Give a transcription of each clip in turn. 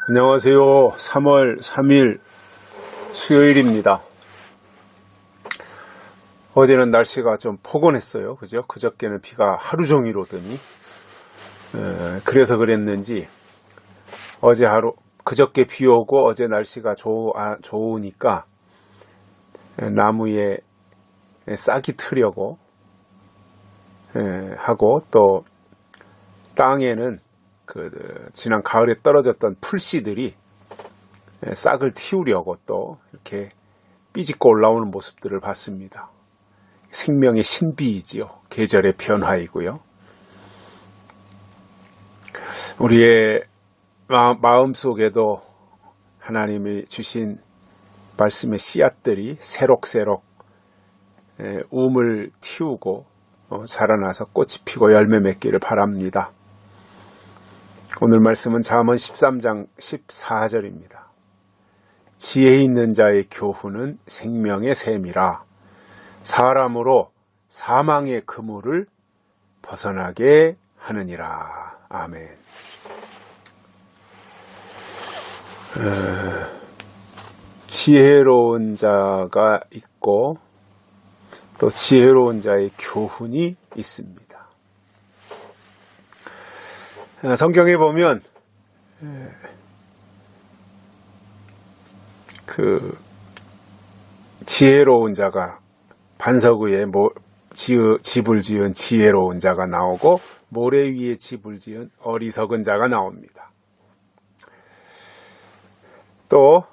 안녕하세요. 3월 3일 수요일입니다. 어제는 날씨가 좀 포근했어요. 그죠? 그저께는 비가 하루 종일 오더니 그래서 그랬는지 어제 하루 그저께 비 오고 어제 날씨가 좋으니까 나무에 싹이 트려고 하고 또 땅에는 지난 가을에 떨어졌던 풀씨들이 싹을 틔우려고 또 이렇게 삐집고 올라오는 모습들을 봤습니다. 생명의 신비이지요. 계절의 변화이고요. 우리의 마음 속에도 하나님이 주신 말씀의 씨앗들이 새록새록 움을 틔우고 자라나서 꽃이 피고 열매 맺기를 바랍니다. 오늘 말씀은 잠언 13장 14절입니다. 지혜 있는 자의 교훈은 생명의 샘이라 사람으로 사망의 그물을 벗어나게 하느니라. 아멘. 지혜로운 자가 있고 또 지혜로운 자의 교훈이 있습니다. 성경에 보면 지혜로운 자가 반석 위에 집을 지은 지혜로운 자가 나오고 모래 위에 집을 지은 어리석은 자가 나옵니다. 또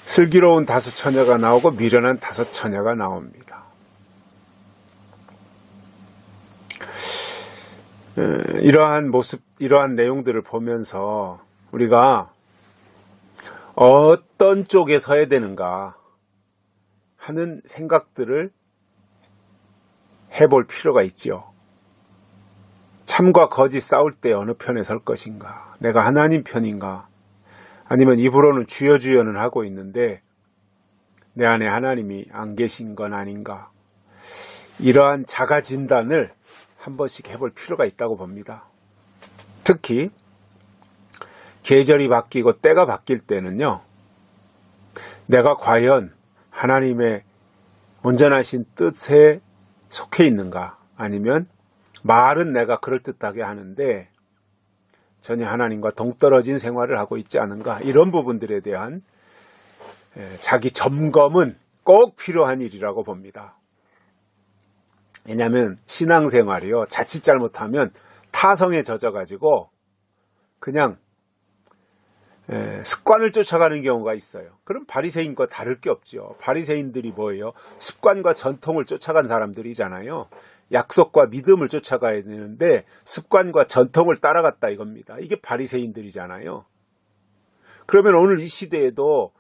슬기로운 다섯 처녀가 나오고 미련한 다섯 처녀가 나옵니다. 이러한 모습, 이러한 내용들을 보면서 우리가 어떤 쪽에 서야 되는가 하는 생각들을 해볼 필요가 있죠. 참과 거짓 싸울 때 어느 편에 설 것인가? 내가 하나님 편인가? 아니면 입으로는 주여 주여는 하고 있는데 내 안에 하나님이 안 계신 건 아닌가? 이러한 자가 진단을 한 번씩 해볼 필요가 있다고 봅니다. 특히 계절이 바뀌고 때가 바뀔 때는요, 내가 과연 하나님의 온전하신 뜻에 속해 있는가, 아니면 말은 내가 그럴듯하게 하는데 전혀 하나님과 동떨어진 생활을 하고 있지 않은가, 이런 부분들에 대한 자기 점검은 꼭 필요한 일이라고 봅니다. 왜냐하면 신앙생활이요, 자칫 잘못하면 타성에 젖어가지고 그냥 습관을 쫓아가는 경우가 있어요. 그럼 바리새인과 다를 게 없죠. 바리새인들이 뭐예요? 습관과 전통을 쫓아간 사람들이잖아요. 약속과 믿음을 쫓아가야 되는데 습관과 전통을 따라갔다 이겁니다. 이게 바리새인들이잖아요. 그러면 오늘 이 시대에도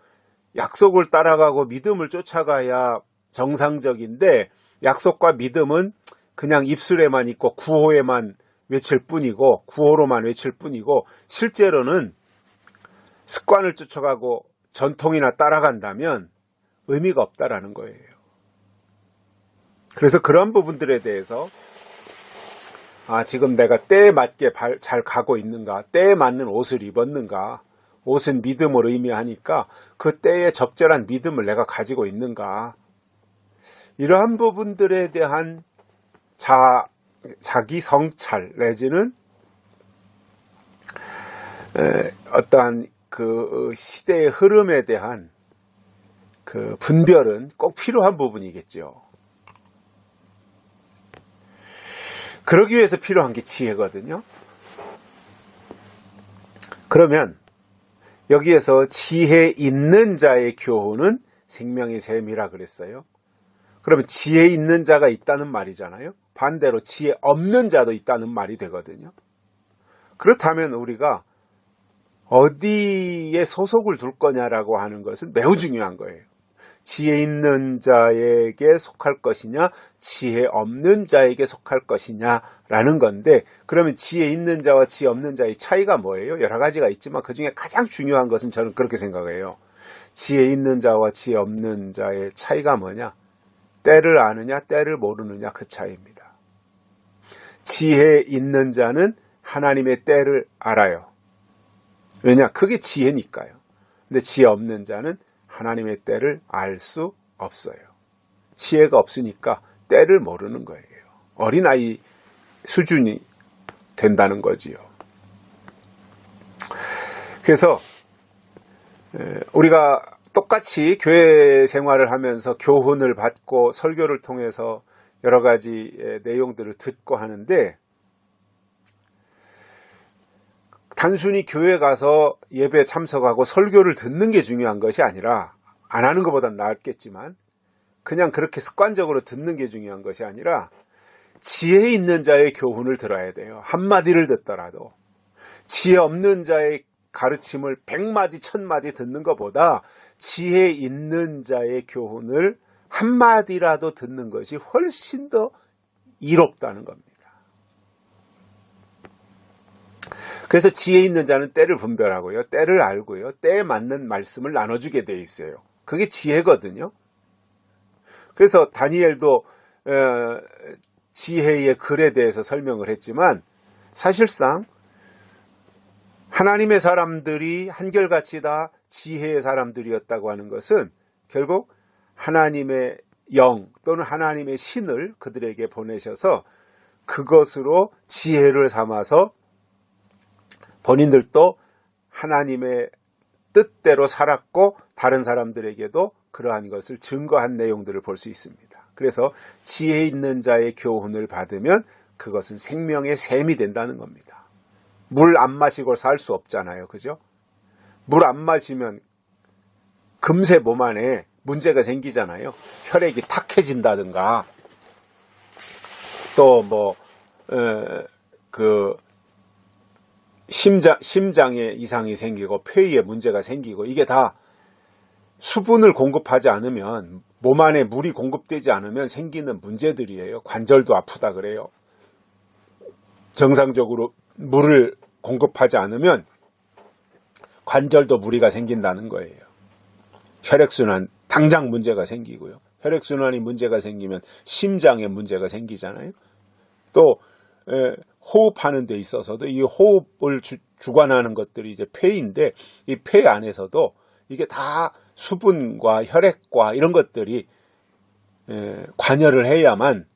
약속을 따라가고 믿음을 쫓아가야 정상적인데 약속과 믿음은 그냥 입술에만 있고 구호에만 외칠 뿐이고 구호로만 외칠 뿐이고 실제로는 습관을 쫓아가고 전통이나 따라간다면 의미가 없다라는 거예요. 그래서 그런 부분들에 대해서 지금 내가 때에 맞게 잘 가고 있는가, 때에 맞는 옷을 입었는가, 옷은 믿음을 의미하니까 그 때에 적절한 믿음을 내가 가지고 있는가, 이러한 부분들에 대한 자기 성찰 내지는 어떠한 그 시대의 흐름에 대한 그 분별은 꼭 필요한 부분이겠죠. 그러기 위해서 필요한 게 지혜거든요. 그러면 여기에서 지혜 있는 자의 교훈은 생명의 샘이라 그랬어요. 그러면 지혜 있는 자가 있다는 말이잖아요. 반대로 지혜 없는 자도 있다는 말이 되거든요. 그렇다면 우리가 어디에 소속을 둘 거냐라고 하는 것은 매우 중요한 거예요. 지혜 있는 자에게 속할 것이냐, 지혜 없는 자에게 속할 것이냐라는 건데, 그러면 지혜 있는 자와 지혜 없는 자의 차이가 뭐예요? 여러 가지가 있지만 그 중에 가장 중요한 것은 저는 그렇게 생각해요. 지혜 있는 자와 지혜 없는 자의 차이가 뭐냐? 때를 아느냐, 때를 모르느냐, 그 차이입니다. 지혜 있는 자는 하나님의 때를 알아요. 왜냐? 그게 지혜니까요. 근데 지혜 없는 자는 하나님의 때를 알 수 없어요. 지혜가 없으니까 때를 모르는 거예요. 어린아이 수준이 된다는 거지요. 그래서 우리가 똑같이 교회 생활을 하면서 교훈을 받고 설교를 통해서 여러 가지 내용들을 듣고 하는데, 단순히 교회 가서 예배 참석하고 설교를 듣는 게 중요한 것이 아니라, 안 하는 것보단 나았겠지만 그냥 그렇게 습관적으로 듣는 게 중요한 것이 아니라 지혜 있는 자의 교훈을 들어야 돼요. 한마디를 듣더라도. 지혜 없는 자의 가르침을 100마디 1000마디 듣는 것보다 지혜 있는 자의 교훈을 한마디라도 듣는 것이 훨씬 더 이롭다는 겁니다. 그래서 지혜 있는 자는 때를 분별하고요, 때를 알고요, 때에 맞는 말씀을 나눠주게 돼 있어요. 그게 지혜거든요. 그래서 다니엘도 지혜의 글에 대해서 설명을 했지만, 사실상 하나님의 사람들이 한결같이 다 지혜의 사람들이었다고 하는 것은 결국 하나님의 영 또는 하나님의 신을 그들에게 보내셔서 그것으로 지혜를 삼아서 본인들도 하나님의 뜻대로 살았고 다른 사람들에게도 그러한 것을 증거한 내용들을 볼 수 있습니다. 그래서 지혜 있는 자의 교훈을 받으면 그것은 생명의 샘이 된다는 겁니다. 물 안 마시고 살 수 없잖아요. 그죠? 물 안 마시면 금세 몸 안에 문제가 생기잖아요. 혈액이 탁해진다든가, 또 심장에 이상이 생기고 폐에 문제가 생기고, 이게 다 수분을 공급하지 않으면, 몸 안에 물이 공급되지 않으면 생기는 문제들이에요. 관절도 아프다 그래요. 정상적으로 물을 공급하지 않으면 관절도 무리가 생긴다는 거예요. 혈액순환 당장 문제가 생기고요. 혈액순환이 문제가 생기면 심장에 문제가 생기잖아요. 또 호흡하는 데 있어서도 이 호흡을 주관하는 것들이 이제 폐인데, 이 폐 안에서도 이게 다 수분과 혈액과 이런 것들이 관여를 해야만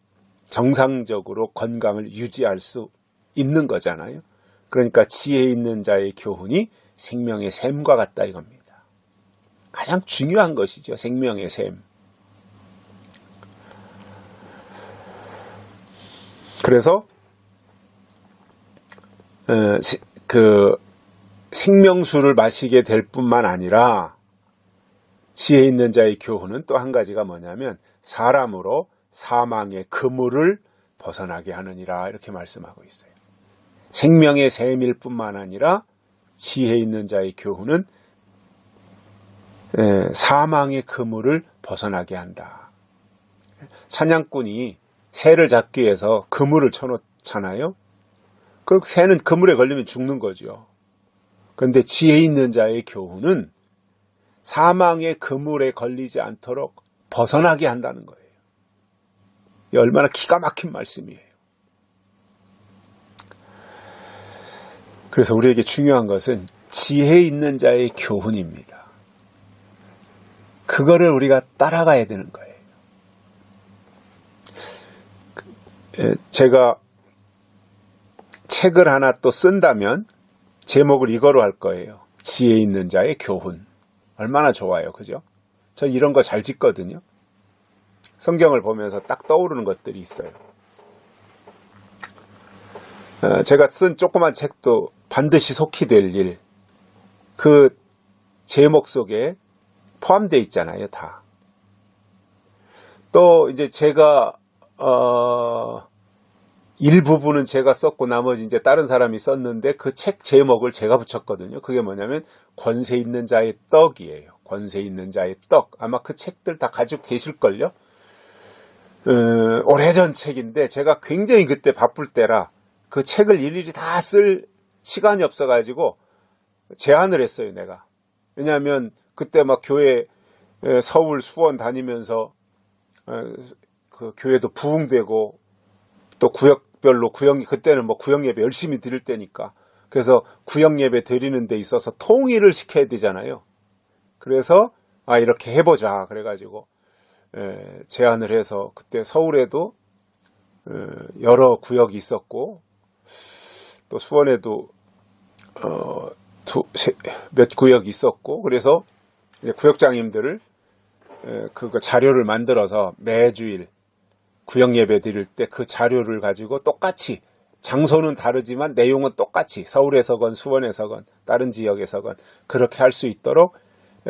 정상적으로 건강을 유지할 수 있는 거잖아요. 그러니까 지혜 있는 자의 교훈이 생명의 샘과 같다 이겁니다. 가장 중요한 것이죠. 생명의 샘. 그래서 그 생명수를 마시게 될 뿐만 아니라 지혜 있는 자의 교훈은 또 한 가지가 뭐냐면 사람으로 사망의 그물을 벗어나게 하느니라, 이렇게 말씀하고 있어요. 생명의 샘일 뿐만 아니라 지혜 있는 자의 교훈은 사망의 그물을 벗어나게 한다. 사냥꾼이 새를 잡기 위해서 그물을 쳐놓잖아요. 그 새는 그물에 걸리면 죽는 거죠. 그런데 지혜 있는 자의 교훈은 사망의 그물에 걸리지 않도록 벗어나게 한다는 거예요. 이 얼마나 기가 막힌 말씀이에요. 그래서 우리에게 중요한 것은 지혜 있는 자의 교훈입니다. 그거를 우리가 따라가야 되는 거예요. 제가 책을 하나 또 쓴다면 제목을 이거로 할 거예요. 지혜 있는 자의 교훈. 얼마나 좋아요. 그죠? 저 이런 거 잘 짓거든요. 성경을 보면서 딱 떠오르는 것들이 있어요. 제가 쓴 조그만 책도 반드시 속히 될 일, 그 제목 속에 포함되어 있잖아요. 다. 또 이제 제가 일부분은 제가 썼고 나머지 이제 다른 사람이 썼는데 그 책 제목을 제가 붙였거든요. 그게 뭐냐면 권세 있는 자의 떡이에요. 권세 있는 자의 떡. 아마 그 책들 다 가지고 계실걸요. 오래전 책인데 제가 굉장히 그때 바쁠 때라 그 책을 일일이 다 쓸 시간이 없어가지고 제안을 했어요. 내가. 왜냐하면 그때 막 교회 서울 수원 다니면서 그 교회도 부흥되고 또 구역별로 그때는 뭐 구역 예배 열심히 드릴 때니까 그래서 구역 예배 드리는 데 있어서 통일을 시켜야 되잖아요. 그래서 이렇게 해보자 그래가지고 제안을 해서 그때 서울에도 여러 구역이 있었고 또 수원에도 몇 구역이 있었고 그래서 구역장님들을 그 자료를 만들어서 매주일 구역 예배 드릴 때 그 자료를 가지고 똑같이 장소는 다르지만 내용은 똑같이 서울에서건 수원에서건 다른 지역에서건 그렇게 할 수 있도록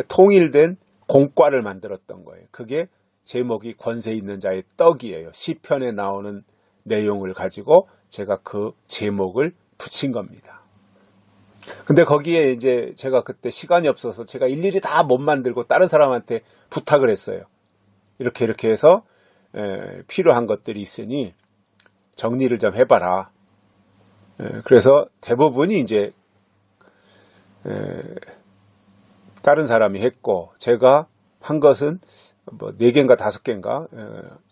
통일된 공과를 만들었던 거예요. 그게 제목이 권세 있는 자의 떡이에요. 시편에 나오는 내용을 가지고 제가 그 제목을 붙인 겁니다. 근데 거기에 이제 제가 그때 시간이 없어서 제가 일일이 다 못 만들고 다른 사람한테 부탁을 했어요. 이렇게 해서 필요한 것들이 있으니 정리를 좀 해봐라. 그래서 대부분이 이제 다른 사람이 했고 제가 한 것은 뭐 4개인가 5개인가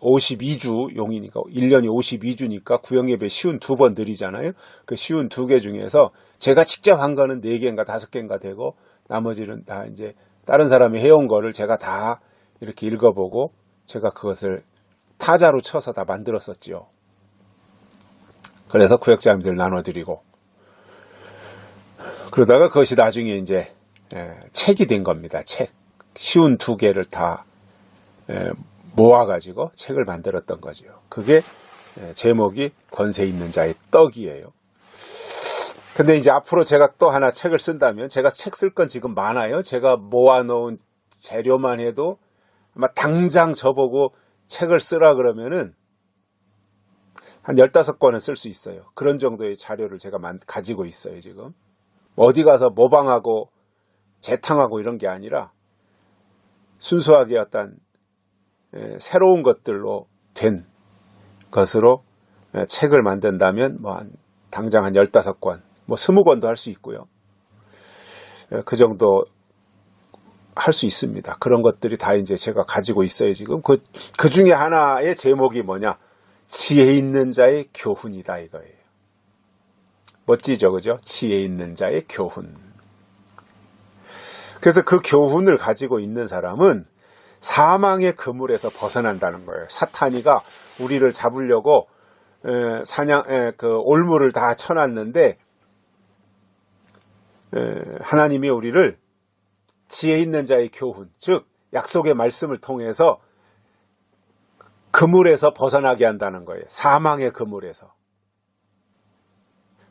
52주 용이니까 1년이 52주니까 구역예배 쉬운 2번 드리잖아요. 그 쉬운 2개 중에서 제가 직접 한 거는 4개인가 5개인가 되고 나머지는 다 이제 다른 사람이 해온 거를 제가 다 이렇게 읽어보고 제가 그것을 타자로 쳐서 다 만들었었죠. 그래서 구역장님들 나눠드리고 그러다가 그것이 나중에 이제 책이 된 겁니다. 책 쉬운 2개를 다 모아가지고 책을 만들었던 거죠. 그게 제목이 권세 있는 자의 떡이에요. 근데 이제 앞으로 제가 또 하나 책을 쓴다면 제가 책 쓸 건 지금 많아요. 제가 모아놓은 재료만 해도 아마 당장 저보고 책을 쓰라 그러면은 한 15권은 쓸 수 있어요. 그런 정도의 자료를 제가 가지고 있어요, 지금. 어디 가서 모방하고 재탕하고 이런 게 아니라 순수하게 어떤 새로운 것들로 된 것으로 책을 만든다면 뭐 당장 한 15권, 뭐 20권도 할 수 있고요. 그 정도 할 수 있습니다. 그런 것들이 다 이제 제가 가지고 있어요, 지금. 그 중에 하나의 제목이 뭐냐? 지혜 있는 자의 교훈이다 이거예요. 멋지죠, 그죠? 지혜 있는 자의 교훈. 그래서 그 교훈을 가지고 있는 사람은 사망의 그물에서 벗어난다는 거예요. 사탄이가 우리를 잡으려고 올무를 다 쳐놨는데 하나님이 우리를 지혜 있는 자의 교훈, 즉 약속의 말씀을 통해서 그물에서 벗어나게 한다는 거예요. 사망의 그물에서.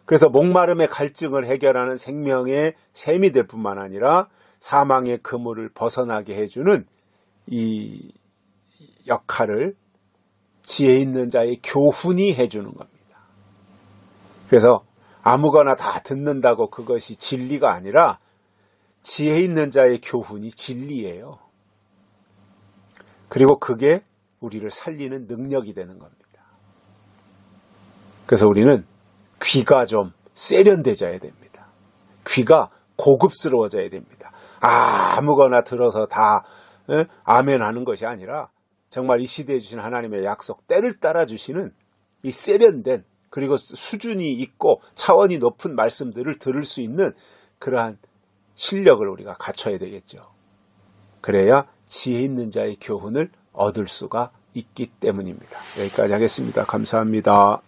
그래서 목마름의 갈증을 해결하는 생명의 샘이 될 뿐만 아니라 사망의 그물을 벗어나게 해주는 이 역할을 지혜 있는 자의 교훈이 해주는 겁니다. 그래서 아무거나 다 듣는다고 그것이 진리가 아니라 지혜 있는 자의 교훈이 진리예요. 그리고 그게 우리를 살리는 능력이 되는 겁니다. 그래서 우리는 귀가 좀 세련돼져야 됩니다. 귀가 고급스러워져야 됩니다. 아무거나 들어서 다 아멘 하는 것이 아니라 정말 이 시대에 주신 하나님의 약속, 때를 따라 주시는 이 세련된 그리고 수준이 있고 차원이 높은 말씀들을 들을 수 있는 그러한 실력을 우리가 갖춰야 되겠죠. 그래야 지혜 있는 자의 교훈을 얻을 수가 있기 때문입니다. 여기까지 하겠습니다. 감사합니다.